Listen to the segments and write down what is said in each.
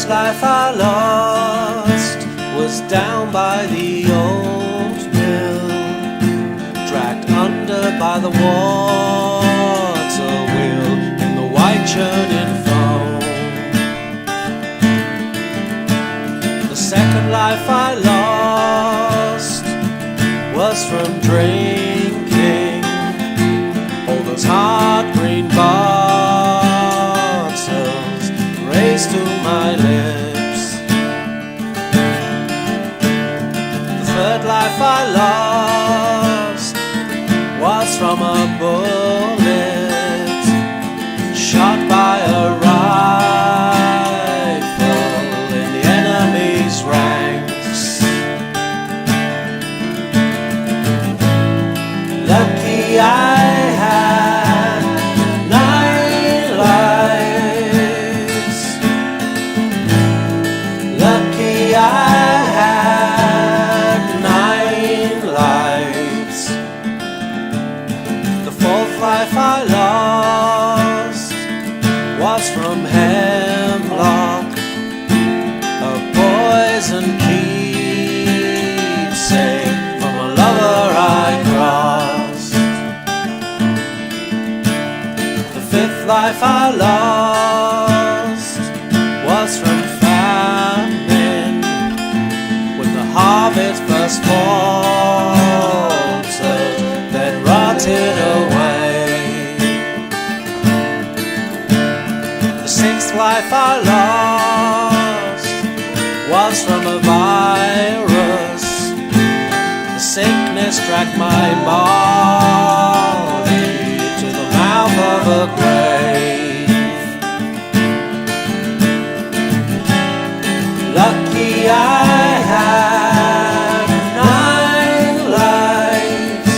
first life I lost was down by the old mill, dragged under by the water wheel in the white churning foam. The second life I lost was from drinking all those hard green bottles raised to my lips. The third life I lost was from a bullet shot by a rifle in the enemy's ranks. Lucky I had 9 lives. Lucky I had 9 lives. The fourth life I lost was from hemlock, a poison keepsake from a lover I crossed. The fifth life I lost was from famine, when the harvest first faltered, then rotted away. The sixth life I lost was from a virus. The sickness dragged my body to the mouth of a grave. Lucky I had 9 lives.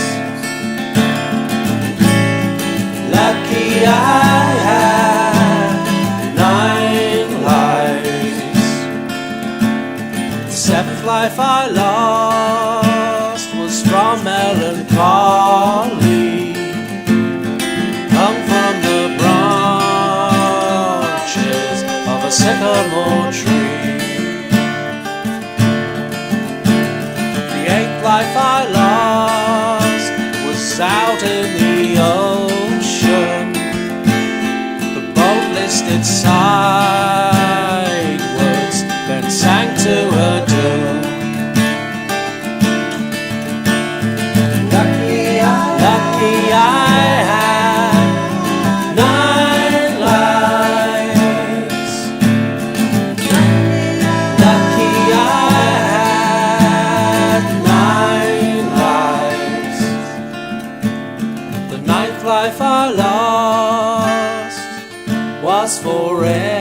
Lucky I had 9 lives. The seventh life I lost was from melancholy, hung from the branches of a sycamore tree. The eighth life I lost was out in the ocean. The boat listed sideways, then sank to her doom. Lucky I had 9 lives. Lucky I had 9 lives. The ninth life I lost was forever.